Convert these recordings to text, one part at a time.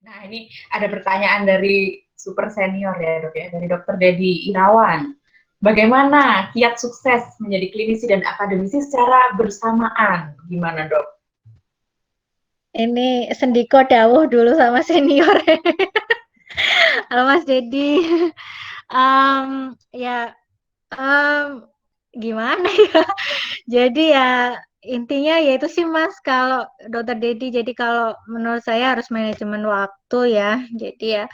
Nah, ini ada pertanyaan dari super senior ya, Dok ya, dari Dokter Dedi Irawan. Bagaimana kiat sukses menjadi klinisi dan akademisi secara bersamaan? Gimana, Dok? Ini sendiko dawuh dulu sama senior. Halo Mas Dedi. Ya, gimana ya? Jadi ya intinya yaitu sih Mas, kalau Dokter Dedi, jadi kalau menurut saya harus manajemen waktu ya. Jadi ya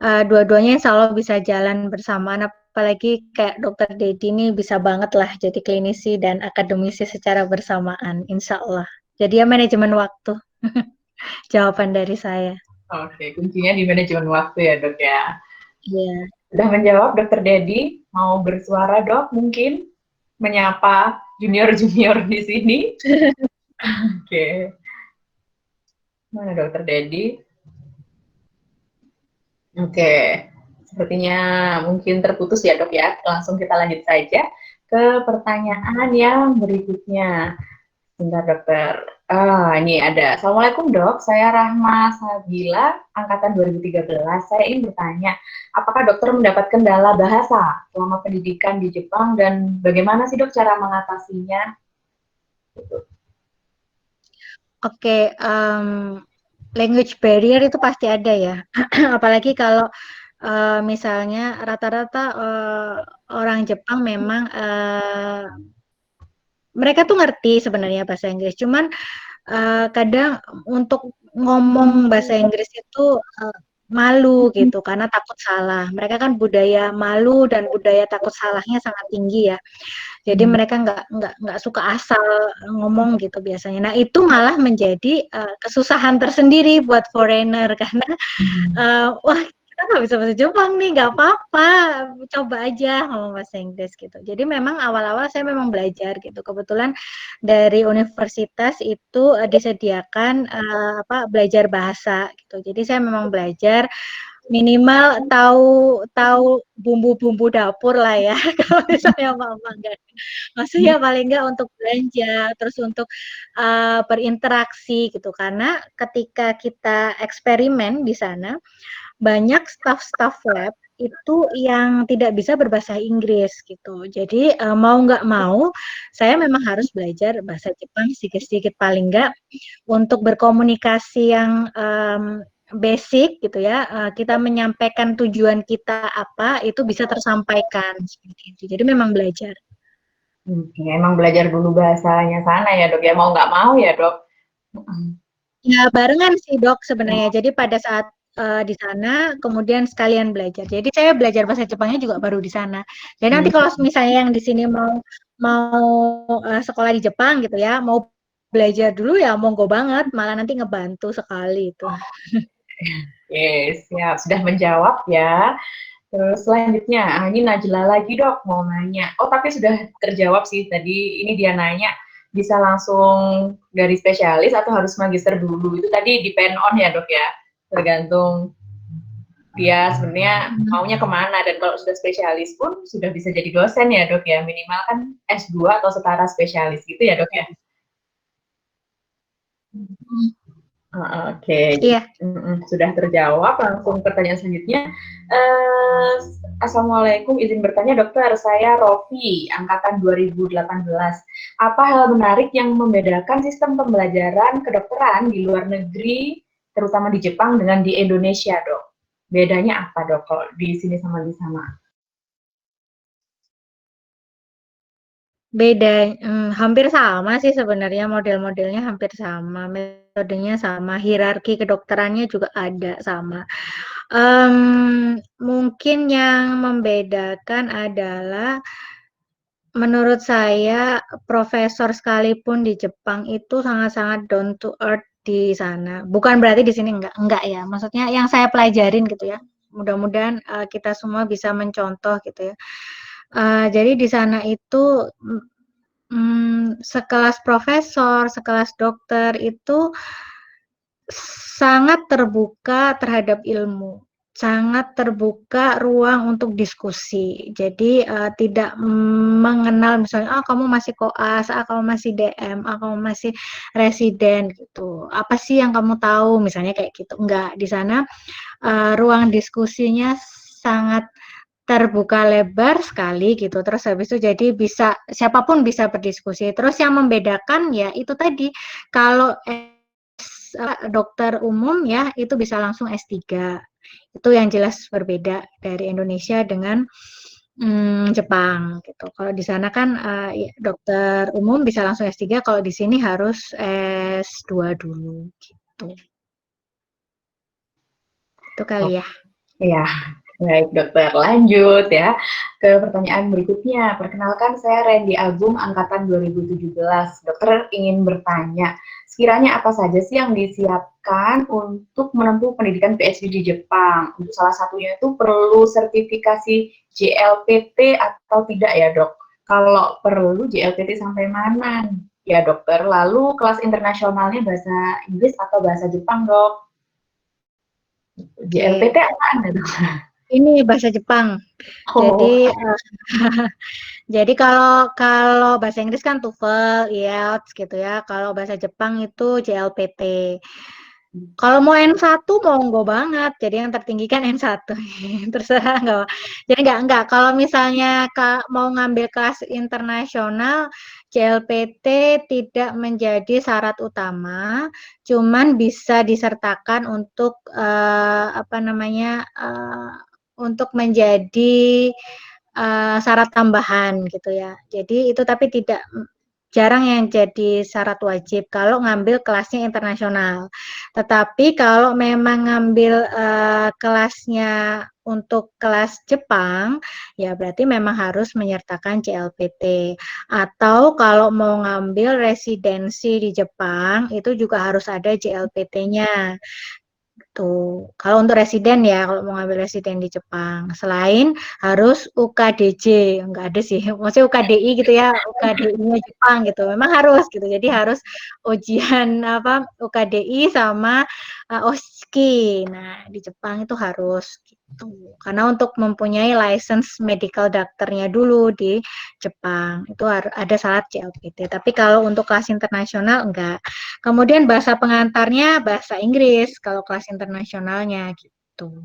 dua-duanya insya Allah bisa jalan bersamaan. Apalagi kayak Dokter Dedi ini bisa banget lah jadi klinisi dan akademisi secara bersamaan, insya Allah. Jadi ya manajemen waktu. Jawaban dari saya. Oke, kuncinya di manajemen waktu ya, Dok ya. Iya. Sudah menjawab, Dokter Dedi. Mau bersuara, Dok, mungkin menyapa junior-junior di sini. Oke, mana Dokter Dedi? Oke, sepertinya mungkin terputus ya, Dok ya. Langsung kita lanjut saja ke pertanyaan yang berikutnya. Sebentar, Dokter. Ini ada. Assalamualaikum, Dok. Saya Rahma Sabila, angkatan 2013. Saya ingin bertanya, apakah dokter mendapat kendala bahasa selama pendidikan di Jepang dan bagaimana sih, Dok, cara mengatasinya? Oke, language barrier itu pasti ada ya. Apalagi kalau misalnya rata-rata orang Jepang memang mereka tuh ngerti sebenarnya bahasa Inggris, cuman kadang untuk ngomong bahasa Inggris itu malu gitu karena takut salah. Mereka kan budaya malu dan budaya takut salahnya sangat tinggi ya. Jadi mereka nggak suka asal ngomong gitu biasanya. Nah itu malah menjadi kesusahan tersendiri buat foreigner karena wah kita nggak bisa bahasa Jepang nih, nggak apa-apa, coba aja ngomong bahasa Inggris gitu. Jadi memang awal-awal saya memang belajar gitu. Kebetulan dari universitas itu disediakan belajar bahasa gitu. Jadi saya memang belajar minimal tahu tahu bumbu-bumbu dapur lah ya. Kalau misalnya mama enggak, maksudnya paling enggak untuk belanja, terus untuk berinteraksi gitu. Karena ketika kita eksperimen di sana, banyak staf-staf lab itu yang tidak bisa berbahasa Inggris gitu. Jadi mau nggak mau, saya memang harus belajar bahasa Jepang sedikit-sedikit paling nggak untuk berkomunikasi yang basic gitu ya. Kita menyampaikan tujuan kita apa itu bisa tersampaikan seperti itu. Jadi memang belajar. Emang belajar dulu bahasanya sana ya, Dok ya. Mau nggak mau ya, Dok. Ya barengan sih dok sebenarnya. Jadi pada saat di sana kemudian sekalian belajar. Jadi saya belajar bahasa Jepangnya juga baru di sana. Jadi nanti kalau misalnya yang di sini mau mau sekolah di Jepang gitu ya, mau belajar dulu ya monggo banget. Malah nanti ngebantu sekali itu. Oke, siap. Sudah menjawab ya. Terus selanjutnya, ini Najla lagi dok mau nanya. Oh tapi sudah terjawab sih tadi. Ini dia nanya bisa langsung dari spesialis atau harus magister dulu. Itu tadi depend on ya dok ya. Tergantung dia sebenarnya maunya kemana. Dan kalau sudah spesialis pun sudah bisa jadi dosen ya dok ya. Minimal kan S2 atau setara spesialis gitu ya dok ya. Oke, Iya. sudah terjawab. Langsung pertanyaan selanjutnya. Assalamualaikum, izin bertanya dokter, saya Rofi, angkatan 2018. Apa hal menarik yang membedakan sistem pembelajaran kedokteran di luar negeri, terutama di Jepang dengan di Indonesia, dok? Bedanya apa, dok, kalau di sini sama di sana? Beda, hampir sama sih sebenarnya model-modelnya hampir sama, metodenya sama, hierarki kedokterannya juga ada sama. Mungkin yang membedakan adalah menurut saya profesor sekalipun di Jepang itu sangat-sangat down to earth di sana. Bukan berarti di sini enggak ya. Maksudnya yang saya pelajarin gitu ya. Mudah-mudahan kita semua bisa mencontoh gitu ya. Jadi di sana itu sekelas profesor, sekelas dokter itu sangat terbuka terhadap ilmu. sangat terbuka ruang untuk diskusi. Jadi tidak mengenal misalnya, kamu masih koas, kamu masih DM, kamu masih residen gitu. Apa sih yang kamu tahu? Misalnya kayak gitu. Enggak, di sana ruang diskusinya sangat terbuka lebar sekali gitu. Terus habis itu jadi bisa siapapun bisa berdiskusi. Terus yang membedakan ya itu tadi kalau dokter umum ya itu bisa langsung S3. Itu yang jelas berbeda dari Indonesia dengan Jepang gitu. Kalau di sana kan dokter umum bisa langsung S3, kalau di sini harus S2 dulu gitu. Itu kali ya. Iya, baik dokter. Lanjut ya ke pertanyaan berikutnya. Perkenalkan saya Randy Agung, angkatan 2017. Dokter ingin bertanya, sekiranya apa saja sih yang disiapkan untuk menempuh pendidikan PhD di Jepang? Untuk salah satunya itu perlu sertifikasi JLPT atau tidak ya dok? Kalau perlu JLPT sampai mana ya dokter? Lalu kelas internasionalnya bahasa Inggris atau bahasa Jepang dok? Oke. JLPT apaan ya dok? Ini bahasa Jepang. Oh, Jadi jadi kalau kalau bahasa Inggris kan TOEFL, IELTS gitu ya. Kalau bahasa Jepang itu JLPT. Kalau mau N1 monggo banget. Jadi yang tertinggi kan N1. Terserah nggak. Jadi nggak. Kalau misalnya mau ngambil kelas internasional, JLPT tidak menjadi syarat utama, cuman bisa disertakan untuk apa namanya untuk menjadi syarat tambahan gitu ya. Jadi itu tapi tidak jarang yang jadi syarat wajib kalau ngambil kelasnya internasional. Tetapi kalau memang ngambil kelasnya untuk kelas Jepang, ya berarti memang harus menyertakan JLPT. Atau kalau mau ngambil residensi di Jepang, itu juga harus ada JLPT-nya. Tuh, kalau untuk residen ya, kalau mau ngambil residen di Jepang, selain harus UKDJ, enggak ada sih, maksudnya UKDI gitu ya, UKDI-nya Jepang gitu, memang harus gitu, jadi harus ujian apa UKDI sama OSCE. Nah, di Jepang itu harus gitu, karena untuk mempunyai license medical doctor-nya dulu di Jepang itu ada syarat JLPT. Tapi kalau untuk kelas internasional enggak. Kemudian bahasa pengantarnya bahasa Inggris kalau kelas internasionalnya gitu.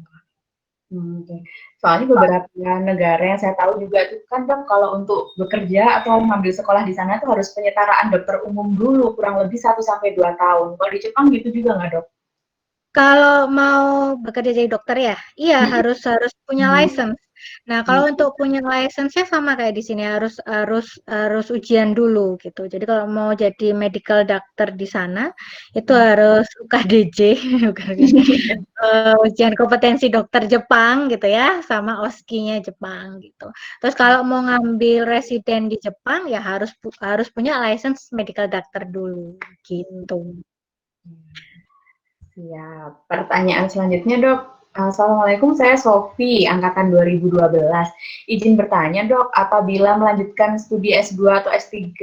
oke. Soalnya beberapa negara yang saya tahu juga itu kan dok kalau untuk bekerja atau mengambil sekolah di sana tuh harus penyetaraan dokter umum dulu kurang lebih 1 sampai 2 tahun. Kalau di Jepang gitu juga nggak dok? Kalau mau bekerja jadi dokter ya, iya harus harus punya license. Nah, kalau untuk punya license-nya sama kayak di sini harus harus harus ujian dulu gitu. Jadi kalau mau jadi medical doctor di sana itu harus UKDJ, bukan ujian kompetensi dokter Jepang gitu ya, sama OSCE-nya Jepang gitu. Terus kalau mau ngambil residen di Jepang ya harus punya license medical doctor dulu gitu. Siap. Pertanyaan selanjutnya, Dok. Assalamualaikum, saya Sofi, angkatan 2012. Izin bertanya, Dok, apabila melanjutkan studi S2 atau S3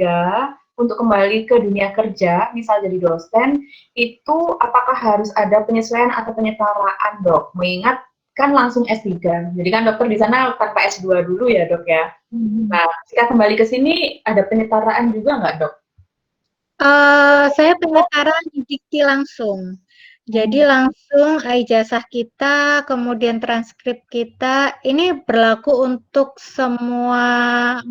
untuk kembali ke dunia kerja, misal jadi dosen, itu apakah harus ada penyesuaian atau penyetaraan, Dok? Mengingat kan langsung S3. Jadi kan dokter di sana tanpa S2 dulu ya, Dok ya. Nah, jika kembali ke sini, ada penyetaraan juga nggak, Dok? Saya penyetaraan didikti langsung. Jadi langsung ijazah kita, kemudian transkrip kita, ini berlaku untuk semua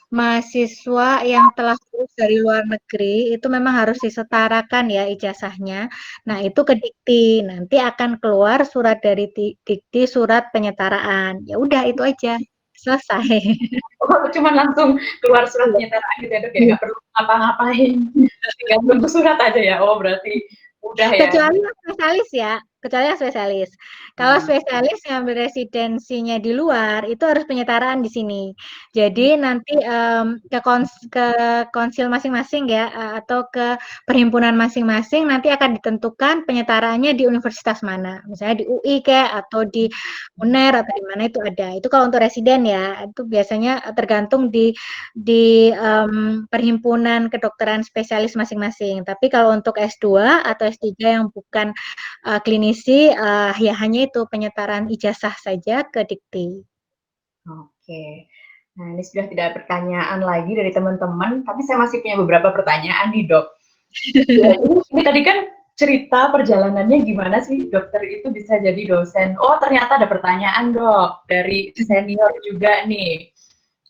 mahasiswa yang telah lulus dari luar negeri, itu memang harus disetarakan ya ijazahnya. Nah, itu ke Dikti. Nanti akan keluar surat dari Dikti, surat penyetaraan. Ya udah itu aja. Selesai. Oh, cuma langsung keluar surat penyetaraan gitu ya dok ya, nggak perlu ngapa-ngapain, tinggal tunggu surat aja ya. Oh berarti udah ya. Kecuali yang spesialis ya, kecuali yang spesialis. Kalau spesialis ngambil residensinya di luar, itu harus penyetaraan di sini. Jadi nanti ke konsil masing-masing ya, atau ke perhimpunan masing-masing, nanti akan ditentukan penyetaraannya di universitas mana. Misalnya di UI kayak, atau di UNER, atau di mana itu ada. Itu kalau untuk residen ya, itu biasanya tergantung di perhimpunan kedokteran spesialis masing-masing. Tapi kalau untuk S2 atau S3 yang bukan klinisi mengisi ya hanya itu penyetaran ijazah saja ke Dikti. Oke. Nah, ini sudah tidak ada pertanyaan lagi dari teman-teman, tapi saya masih punya beberapa pertanyaan nih, Dok. Ya, ini tadi kan cerita perjalanannya gimana sih dokter itu bisa jadi dosen. Oh, ternyata ada pertanyaan, Dok, dari senior juga nih.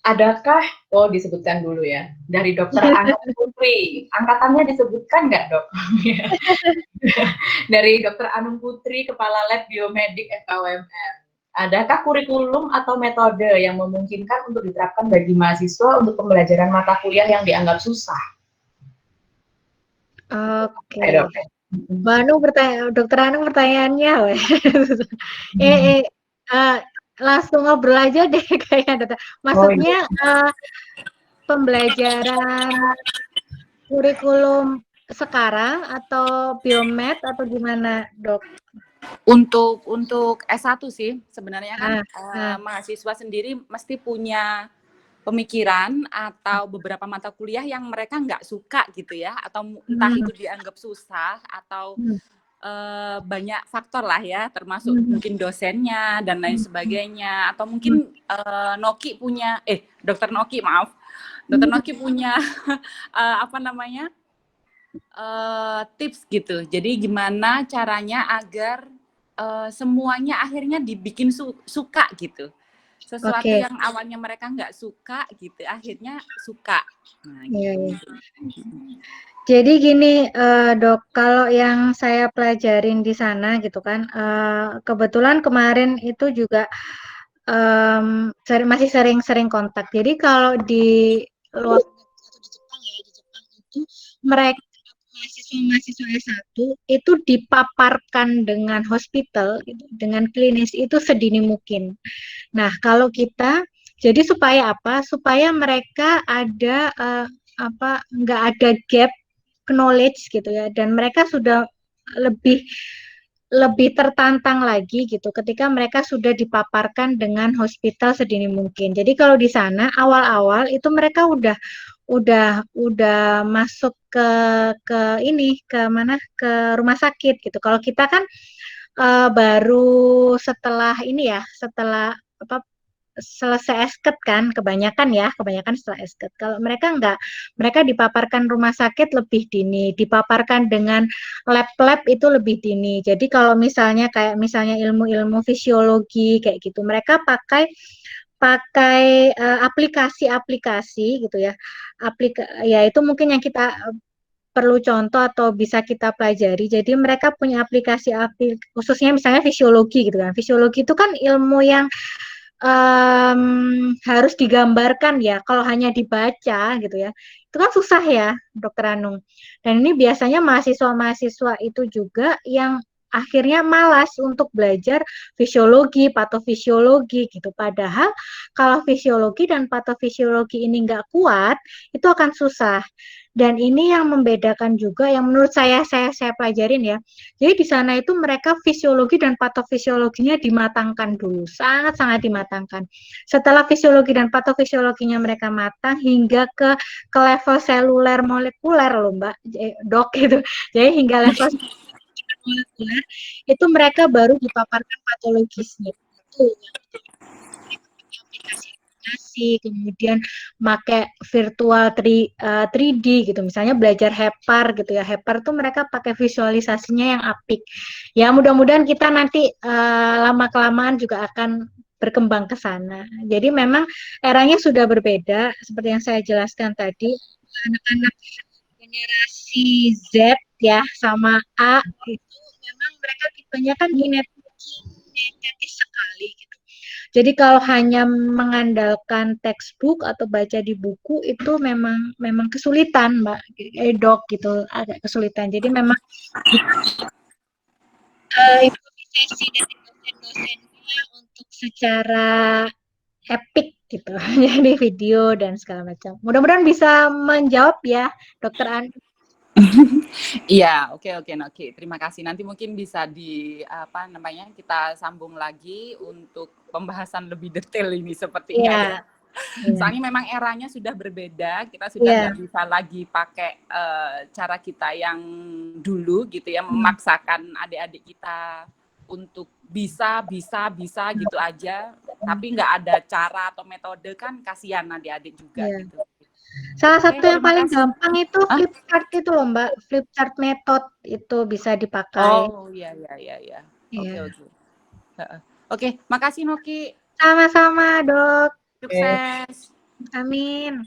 Adakah, oh disebutkan dulu ya, dari Dokter Anum Putri, angkatannya disebutkan nggak, Dok? Dari Dokter Anum Putri, Kepala Lab Biomedik FKUMR. Adakah kurikulum atau metode yang memungkinkan untuk diterapkan bagi mahasiswa untuk pembelajaran mata kuliah yang dianggap susah? Oke. Dok. Dokter Anu pertanyaannya, eh, uh, langsung ngobrol aja deh kayaknya, dokter. Maksudnya pembelajaran kurikulum sekarang atau biomed atau gimana, Dok? Untuk S1 sih sebenarnya kan nah. mahasiswa sendiri mesti punya pemikiran atau beberapa mata kuliah yang mereka nggak suka gitu ya, atau entah itu dianggap susah atau banyak faktor lah ya, termasuk mungkin dosennya dan lain sebagainya, atau mungkin Dokter Noki punya apa namanya tips gitu. Jadi gimana caranya agar semuanya akhirnya dibikin suka gitu. Sesuatu yang awalnya mereka nggak suka gitu, akhirnya suka. Nah, gitu. Jadi gini, Dok, kalau yang saya pelajarin di sana gitu kan, kebetulan kemarin itu juga masih sering-sering kontak. Jadi kalau di luar atau di Jepang ya, di Jepang itu mereka mahasiswa S1 itu dipaparkan dengan hospital, gitu, dengan klinis itu sedini mungkin. Nah, kalau kita, jadi supaya apa? Supaya mereka ada nggak ada gap knowledge gitu ya, dan mereka sudah lebih tertantang lagi gitu ketika mereka sudah dipaparkan dengan hospital sedini mungkin. Jadi kalau di sana awal-awal itu mereka udah masuk ke mana, ke rumah sakit gitu. Kalau kita kan baru setelah ini ya, setelah apa selesai esket kan, kebanyakan setelah esket. Kalau mereka enggak, mereka dipaparkan rumah sakit lebih dini, dipaparkan dengan lab-lab itu lebih dini. Jadi kalau misalnya kayak misalnya ilmu-ilmu fisiologi kayak gitu, mereka pakai aplikasi-aplikasi gitu ya. Ya itu mungkin yang kita perlu contoh atau bisa kita pelajari. Jadi mereka punya aplikasi khususnya misalnya fisiologi gitu kan. Fisiologi itu kan ilmu yang harus digambarkan ya. Kalau hanya dibaca gitu ya, itu kan susah ya, Dokter Anung. Dan ini biasanya mahasiswa-mahasiswa itu juga yang akhirnya malas untuk belajar fisiologi, patofisiologi gitu. Padahal kalau fisiologi dan patofisiologi ini nggak kuat, itu akan susah. Dan ini yang membedakan juga, yang menurut saya pelajarin ya. Jadi di sana itu mereka fisiologi dan patofisiologinya dimatangkan dulu, sangat-sangat dimatangkan. Setelah fisiologi dan patofisiologinya mereka matang hingga ke level seluler molekuler loh Mbak, Dok gitu. Jadi hingga level molekuler itu mereka baru dipaparkan patologisnya. Itu aplikasi, kemudian pakai virtual 3D gitu, misalnya belajar Hepar gitu ya. Hepar tuh mereka pakai visualisasinya yang apik. Ya mudah-mudahan kita nanti lama-kelamaan juga akan berkembang ke sana. Jadi memang eranya sudah berbeda, seperti yang saya jelaskan tadi. Anak-anak generasi Z ya sama A itu memang mereka tipenya kan kinetis sekali gitu. Jadi kalau hanya mengandalkan textbook atau baca di buku itu memang kesulitan, Mbak, Dok gitu, agak kesulitan. Jadi memang improvisasi dari dosen-dosennya untuk secara epic gitu, jadi video dan segala macam. Mudah-mudahan bisa menjawab ya, Dokter An. Iya, oke, Noki. Terima kasih. Nanti mungkin bisa kita sambung lagi untuk pembahasan lebih detail ini sepertinya. Soalnya memang eranya sudah berbeda, kita sudah nggak bisa lagi pakai cara kita yang dulu gitu ya, memaksakan adik-adik kita untuk bisa gitu aja, tapi nggak ada cara atau metode, kan kasihan adik-adik juga Iya. gitu. Salah Oke, satu yang terima paling kasih. gampang itu Hah? flip chart itu loh Mbak, flip chart method itu bisa dipakai. Oh, iya. Oke. Iya. Heeh. Oke, makasih Noki. Sama-sama, Dok. Oke. Sukses. Amin.